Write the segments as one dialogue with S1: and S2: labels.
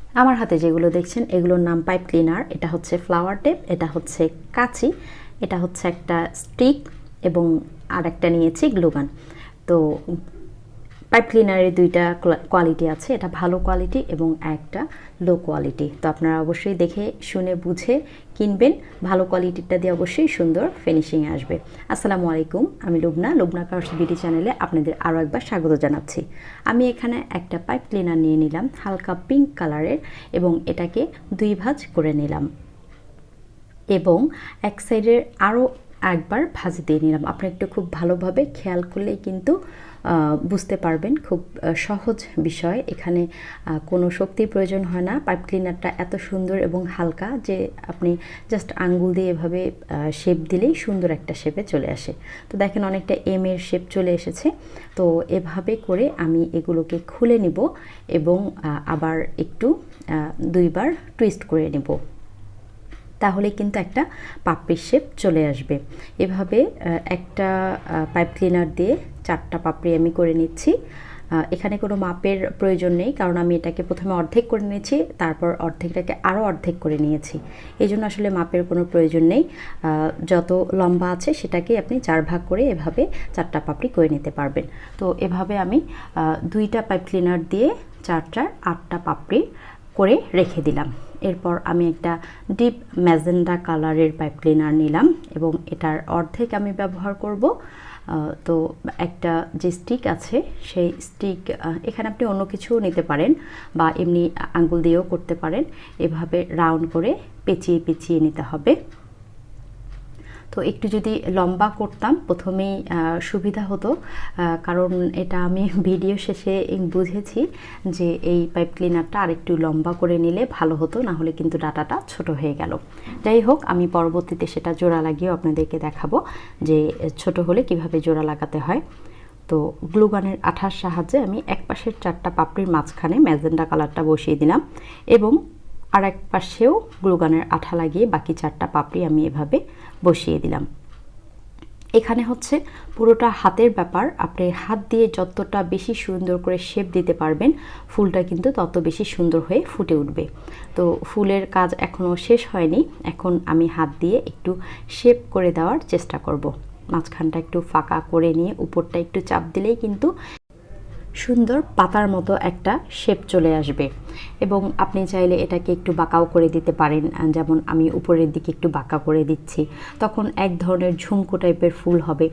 S1: আমার হাতে যেগুলো দেখছেন এগুলোর নাম পাইপ ক্লিনার, এটা হচ্ছে ফ্লাওয়ার টেপ, এটা হচ্ছে কাঁচি, এটা হচ্ছে একটা স্টিক এবং আর একটা নিয়েছি গ্লুগান। তো পাইপ ক্লিনারের দুইটা কোয়ালিটি আছে, এটা ভালো কোয়ালিটি এবং একটা লো কোয়ালিটি। তো আপনারা অবশ্যই দেখে শুনে বুঝে কিনবেন, ভালো কোয়ালিটিটা দিয়ে অবশ্যই সুন্দর ফিনিশিং আসবে। আসসালামু আলাইকুম, আমি লুবনা কার্স বিউটি চ্যানেলে আপনাদের আরও একবার স্বাগত জানাচ্ছি। আমি এখানে একটা পাইপ ক্লিনার নিয়ে নিলাম হালকা পিঙ্ক কালারের এবং এটাকে দুই ভাঁজ করে নিলাম এবং এক সাইডের আরও একবার ভাঁজ দিয়ে নিলাম। আপনি একটু খুব ভালোভাবে খেয়াল করলেই কিন্তু বুঝতে পারবেন, খুব সহজ বিষয়, এখানে কোনো শক্তির প্রয়োজন হয় না। পাইপ ক্লিনারটা এত সুন্দর এবং হালকা যে আপনি জাস্ট আঙ্গুল দিয়ে এভাবে শেপ দিলেই সুন্দর একটা শেপে চলে আসে। তো দেখেন অনেকটা এম এর শেপ চলে এসেছে। তো এভাবে করে আমি এগুলোকে খুলে নিব এবং আবার একটু দুইবার টুইস্ট করে নেব, তাহলে কিন্তু একটা পাপড়ির শেপ চলে আসবে। এভাবে একটা পাইপ ক্লিনার দিয়ে 4টা পাপড়ি আমি করে নিচ্ছি। এখানে কোনো মাপের প্রয়োজন নেই, কারণ আমি এটাকে প্রথমে অর্ধেক করে নিয়েছি, তারপর অর্ধেকটাকে আরও অর্ধেক করে নিয়েছি। এই জন্য আসলে মাপের কোনো প্রয়োজন নেই। যত লম্বা আছে সেটাকে আপনি 4 ভাগ করে এভাবে 4টা পাপড়ি করে নিতে পারবেন। তো এভাবে আমি 2টা পাইপ ক্লিনার দিয়ে 8টা পাপড়ি করে রেখে দিলাম। এরপর আমি একটা ডিপ ম্যাজেন্ডা কালারের পাইপ ক্লিনার নিলাম এবং এটার অর্ধেক আমি ব্যবহার করব। তো একটা যে স্টিক আছে সেই স্টিক, এখানে আপনি অন্য কিছু নিতে পারেন বা এমনি আঙ্গুল দিয়েও করতে পারেন। এভাবে রাউন্ড করে পেঁচিয়ে পেঁচিয়ে নিতে হবে। তো একটু যদি লম্বা করতাম প্রথমেই সুবিধা হতো, কারণ এটা আমি ভিডিও শেষে বুঝেছি যে এই পাইপ ক্লিনারটা আরেকটু লম্বা করে নিলে ভালো হতো, না হলে কিন্তু ডাটাটা ছোট হয়ে গেল। যাই হোক, আমি পরবর্তীতে সেটা জোড়া লাগিয়েও আপনাদেরকে দেখাবো যে ছোট হলে কিভাবে জোড়া লাগাতে হয়। তো গ্লুগানের আঠার সাহায্যে আমি এক পাশের 4টা পাপড়ির মাঝখানে ম্যাজেন্ডা কালারটা বসিয়ে দিলাম এবং আর এক পাশেও গ্লুগানের আঠা লাগিয়ে বাকি 4টা পাপড়ি আমি এভাবে বসিয়ে দিলাম। এখানে হচ্ছে পুরোটা হাতের ব্যাপার, আপনি হাত দিয়ে যতটা বেশি সুন্দর করে শেপ দিতে পারবেন ফুলটা কিন্তু তত বেশি সুন্দর হয়ে ফুটে উঠবে। তো ফুলের কাজ এখনও শেষ হয়নি, এখন আমি হাত দিয়ে একটু শেপ করে দেওয়ার চেষ্টা করব। মাঝখানটা একটু ফাঁকা করে নিয়ে উপরটা একটু চাপ দিলেই কিন্তু সুন্দর পাতার মতো একটা শেপ চলে আসবে। এবং আপনি চাইলে এটাকে একটু বাঁকাও করে দিতে পারেন, যেমন আমি উপরের দিকে একটু বাঁকা করে দিচ্ছি, তখন এক ধরনের ঝুমকো টাইপের ফুল হবে।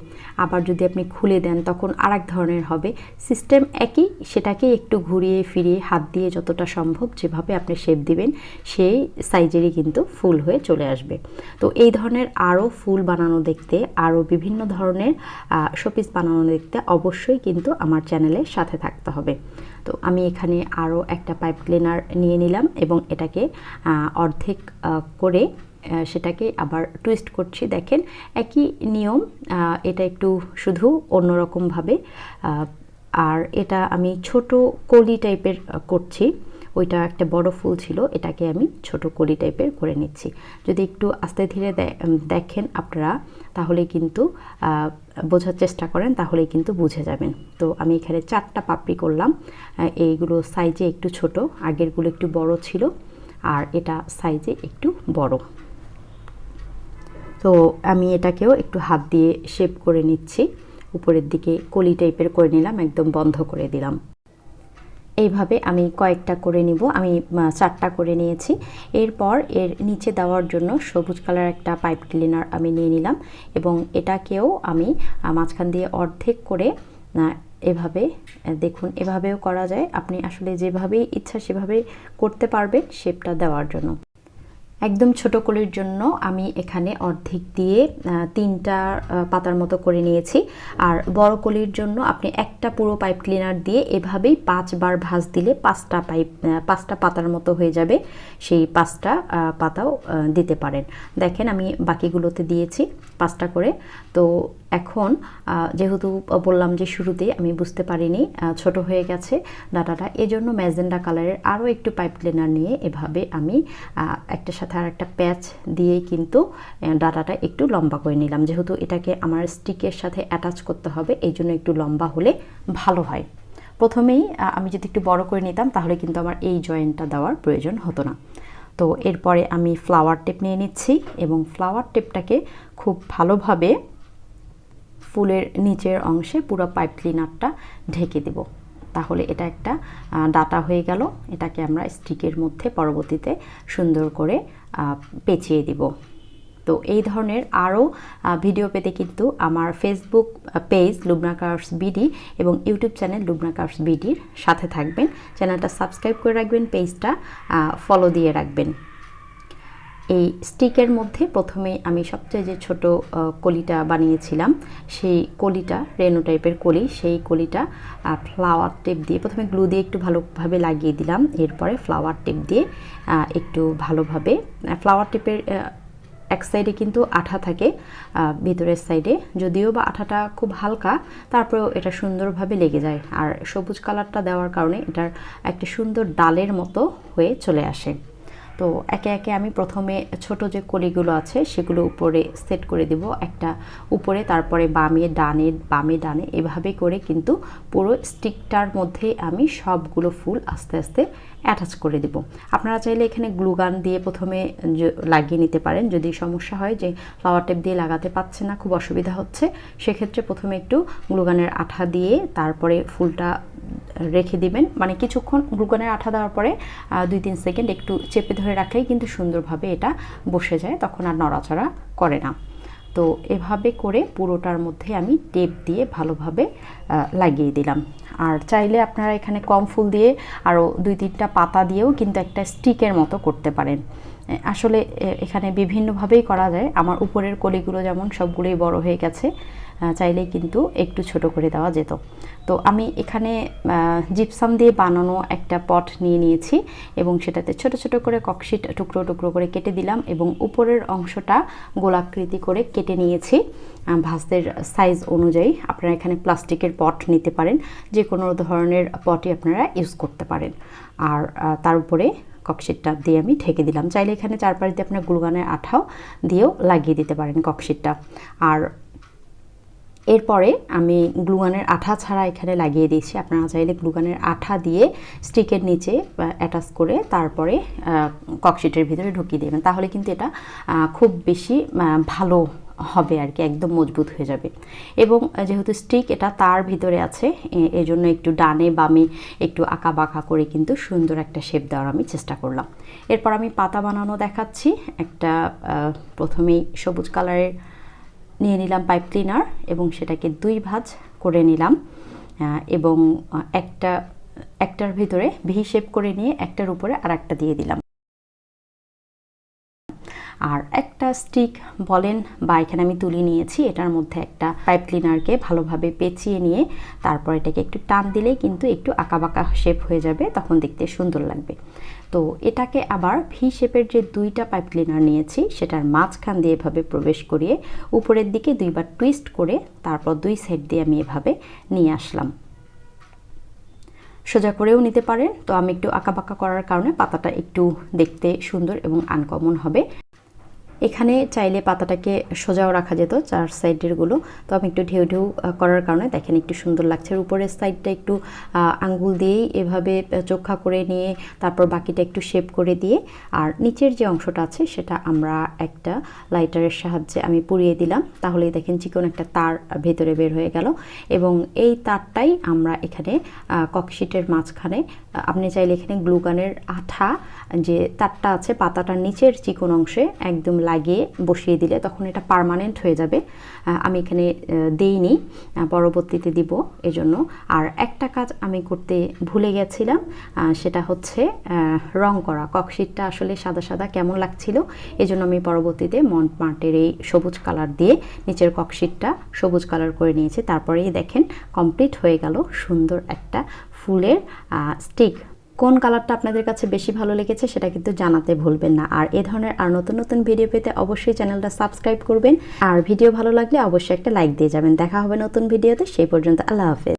S1: আবার যদি আপনি খুলে দেন তখন আর এক ধরনের হবে। সিস্টেম একই, সেটাকে একটু ঘুরিয়ে ফিরিয়ে হাত দিয়ে যতটা সম্ভব যেভাবে আপনি শেপ দিবেন সেই সাইজেরই কিন্তু ফুল হয়ে চলে আসবে। তো এই ধরনের আরও ফুল বানানো দেখতে, আরও বিভিন্ন ধরনের শোপিস বানানো দেখতে অবশ্যই কিন্তু আমার চ্যানেলের সাথে থাকতে হবে। তো আমি এখানে আরও একটা পাইপ ক্লিনার নিয়ে নিলাম এবং এটাকে অর্ধেক করে সেটাকে আবার টুইস্ট করছি। দেখেন একই নিয়ম, এটা একটু শুধু অন্যরকমভাবে। আর এটা আমি ছোট কলি টাইপের করছি, ওইটা একটা বড় ফুল ছিল, এটাকে আমি ছোট কলি টাইপের করে নিচ্ছি। যদি একটু আস্তে ধীরে দেখেন আপনারা তাহলে কিন্তু বোঝার চেষ্টা করেন, তাহলেই কিন্তু বুঝে যাবেন। তো আমি এখানে 4টা পাপড়ি করলাম, এইগুলো সাইজে একটু ছোট, আগেরগুলো একটু বড় ছিল আর এটা সাইজে একটু বড়। তো আমি এটাকেও একটু হাত দিয়ে শেপ করে নিচ্ছি, উপরের দিকে কলি টাইপের করে নিলাম, একদম বন্ধ করে দিলাম। এইভাবে আমি কয়েকটা করে নিব, আমি 4টা করে নিয়েছি। এরপর এর নিচে দেওয়ার জন্য সবুজ কালার একটা পাইপ ক্লিনার আমি নিয়ে নিলাম এবং এটাকেও আমি মাঝখান দিয়ে অর্ধেক করে এভাবে, দেখুন এভাবেও করা যায়, আপনি আসলে যেভাবেই ইচ্ছা সেভাবে করতে পারবেন শেপটা দেওয়ার জন্য। একদম ছোট কলির জন্য আমি এখানে অর্ধেক দিয়ে 3টা পাতার মতো করে নিয়েছি। আর বড় কলির জন্য আপনি একটা পুরো পাইপ ক্লিনার দিয়ে এভাবেই 5 বার ভাঁজ দিলে 5টা পাতার মতো হয়ে যাবে, সেই 5টা পাতাও দিতে পারেন। দেখেন আমি বাকিগুলোতে দিয়েছি 5টা করে। তো এখন যেহেতু বললাম যে শুরুতেই আমি বুঝতে পারিনি ছোট হয়ে গেছে ডাটাটা, এজন্য ম্যাজেন্ডা কালারের আরও একটু পাইপ ক্লিনার নিয়ে এভাবে আমি একটা সাথে আর একটা প্যাচ দিয়ে কিন্তু ডাটাটা একটু লম্বা করে নিলাম। যেহেতু এটাকে আমার স্টিকের সাথে অ্যাটাচ করতে হবে এই জন্য একটু লম্বা হলে ভালো হয়। প্রথমেই আমি যদি একটু বড় করে নিতাম তাহলে কিন্তু আমার এই জয়েন্টটা দেওয়ার প্রয়োজন হতো না। তো এরপরে আমি ফ্লাওয়ার টেপ নিয়ে নিচ্ছি এবং ফ্লাওয়ার টেপটাকে খুব ভালোভাবে ফুলের নিচের অংশে পুরো পাইপ ক্লিনারটা ঢেকে দেব। তাহলে এটা একটা ডাটা হয়ে গেল। এটাকে আমরা স্টিকের মধ্যে পরবর্তীতে সুন্দর করে পেঁচিয়ে দিব। তো এই ধরনের আরও ভিডিও পেতে কিন্তু আমার Facebook page Lubna crafts BD এবং ইউটিউব চ্যানেল লুবনা ক্রাফটস বিডির সাথে থাকবেন। চ্যানেলটা সাবস্ক্রাইব করে রাখবেন, পেজটা ফলো দিয়ে রাখবেন। এই স্টিকের মধ্যে প্রথমেই আমি সবচেয়ে যে ছোট কলিটা বানিয়েছিলাম, সেই কলিটা রেনু টাইপের কলি, সেই কলিটা ফ্লাওয়ার টেপ দিয়ে প্রথমে গ্লু দিয়ে একটু ভালোভাবে লাগিয়ে দিলাম। এরপরে ফ্লাওয়ার টেপ দিয়ে একটু ভালোভাবে, ফ্লাওয়ার টেপের এক সাইডে কিন্তু আঠা থাকে, ভিতরের সাইডে যদিও বা আঠাটা খুব হালকা, তারপরেও এটা সুন্দরভাবে লেগে যায়। আর সবুজ কালারটা দেওয়ার কারণে এটার একটা সুন্দর ডালের মতো হয়ে চলে আসে। তো একে একে আমি প্রথমে ছোট যে কলিগুলো আছে সেগুলো উপরে সেট করে দেব, একটা উপরে, তারপরে বামে ডানে এভাবে করে কিন্তু পুরো স্টিকটার মধ্যে আমি সবগুলো ফুল আস্তে আস্তে অ্যাটাচ করে দেব। আপনারা চাইলে এখানে গ্লুগান দিয়ে প্রথমে লাগিয়ে নিতে পারেন। যদি সমস্যা হয় যে ফ্লাওয়ার টেপ দিয়ে লাগাতে পারছে না, খুব অসুবিধা হচ্ছে, সেক্ষেত্রে প্রথমে একটু গ্লুগানের আঠা দিয়ে তারপরে ফুলটা রেখে দিবেন। মানে কিছুক্ষণ গ্লুগানের আঠা দেওয়ার পরে 2-3 সেকেন্ড একটু চেপে ধরে রাখলেই কিন্তু সুন্দরভাবে এটা বসে যায়, তখন আর নড়াচড়া করে না। তো এভাবে করে পুরোটার মধ্যে আমি টেপ দিয়ে ভালোভাবে লাগিয়ে দিলাম। আর চাইলে আপনারা এখানে কম ফুল দিয়ে আরও 2-3টা পাতা দিয়েও কিন্তু একটা স্টিকের মতো করতে পারেন। আসলে এখানে বিভিন্নভাবেই করা যায়। আমার উপরের কলিগুলো যেমন সবগুলোই বড় হয়ে গেছে, চাইলেই কিন্তু একটু ছোট করে দেওয়া যেত। তো আমি এখানে জিপসাম দিয়ে বানানো একটা পট নিয়ে নিয়েছি এবং সেটাতে ছোট ছোট করে ককশিট টুকরো টুকরো করে কেটে দিলাম এবং উপরের অংশটা গোলাকৃতি করে কেটে নিয়েছি ভাঁজের সাইজ অনুযায়ী। আপনারা এখানে প্লাস্টিকের পট নিতে পারেন, যে কোনো ধরনের পটই আপনারা ইউজ করতে পারেন। আর তার উপরে ককশিটটা দিয়ে আমি ঢেকে দিলাম। চাইলে এখানে চারপাশ দিয়ে আপনার গ্লুগানের আঠাও দিয়েও লাগিয়ে দিতে পারেন ককশিটটা। আর এরপরে আমি গ্লুগানের আঠা ছাড়া এখানে লাগিয়ে দিয়েছি। আপনারা চাইলে গ্লুগানের আঠা দিয়ে স্টিকের নিচে অ্যাটাচ করে তারপরে ককশিটের ভিতরে ঢুকিয়ে দেবেন, তাহলে কিন্তু এটা খুব বেশি ভালো হবে আর কি, একদম মজবুত হয়ে যাবে। এবং যেহেতু স্টিক এটা তার ভিতরে আছে, এজন্য একটু ডানে বামে একটু আঁকা বাঁকা করে কিন্তু সুন্দর একটা শেপ দেওয়ার আমি চেষ্টা করলাম। এরপর আমি পাতা বানানো দেখাচ্ছি। একটা প্রথমেই সবুজ কালারের নিয়ে নিলাম পাইপ ক্লিনার এবং সেটাকে 2 ভাঁজ করে নিলাম এবং একটার ভিতরে ভি শেপ করে নিয়ে একটার উপরে আর একটা দিয়ে দিলাম। আর একটা স্টিক বলেন বা এখানে আমি তুলি নিয়েছি, এটার মধ্যে একটা পাইপ ক্লিনারকে ভালোভাবে পেঁচিয়ে নিয়ে তারপর এটাকে একটু টান দিলেই কিন্তু একটু আঁকাবাঁকা শেপ হয়ে যাবে, তখন দেখতে সুন্দর লাগবে। তো এটাকে আবার ভি শেপের যে 2টা পাইপ ক্লিনার নিয়েছি সেটার মাঝখান দিয়ে এভাবে প্রবেশ করিয়ে উপরের দিকে 2বার টুইস্ট করে তারপর 2 সাইড দিয়ে আমি এভাবে নিয়ে আসলাম। সোজা করেও নিতে পারেন। তো আমি একটু আঁকাবাঁকা করার কারণে পাতাটা একটু দেখতে সুন্দর এবং আনকমন হবে। এখানে চাইলে পাতাটাকে সোজাও রাখা যেত, 4 সাইডেরগুলো, তো আমি একটু ঢেউ ঢেউ করার কারণে দেখেন একটু সুন্দর লাগছে। উপরের সাইডটা একটু আঙ্গুল দিয়েই এভাবে চোখা করে নিয়ে তারপর বাকিটা একটু শেপ করে দিয়ে, আর নিচের যে অংশটা আছে সেটা আমরা একটা লাইটারের সাহায্যে আমি পুড়িয়ে দিলাম, তাহলেই দেখেন চিকন একটা তার ভেতরে বের হয়ে গেল। এবং এই তারটাই আমরা এখানে ককশিটের মাঝখানে, আপনি চাইলে এখানে গ্লুগানের আঠা যে তারটা আছে পাতাটার নিচের চিকন অংশে একদম লাগিয়ে বসিয়ে দিলে তখন এটা পার্মানেন্ট হয়ে যাবে। আমি এখানে দেইনি, পরবর্তীতে দিব এজন্য। আর একটা কাজ আমি করতে ভুলে গেছিলাম, সেটা হচ্ছে রং করা। ককশিটটা আসলে সাদা সাদা কেমন লাগছিল, এজন্য আমি পরবর্তীতে মন্টমার্টের এই সবুজ কালার দিয়ে নিচের ককশিটটা সবুজ কালার করে নিয়েছি। তারপরেই দেখেন কমপ্লিট হয়ে গেল সুন্দর একটা ফুলের স্টিক। কোন কালারটা আপনাদের কাছে বেশি ভালো লেগেছে সেটা কিন্তু জানাতে ভুলবেন না। আর এই ধরনের আর নতুন নতুন ভিডিও পেতে অবশ্যই চ্যানেলটা সাবস্ক্রাইব করবেন, আর ভিডিও ভালো লাগলে অবশ্যই একটা লাইক দিয়ে যাবেন। দেখা হবে নতুন ভিডিওতে, সেই পর্যন্ত আল্লাহ হাফেজ।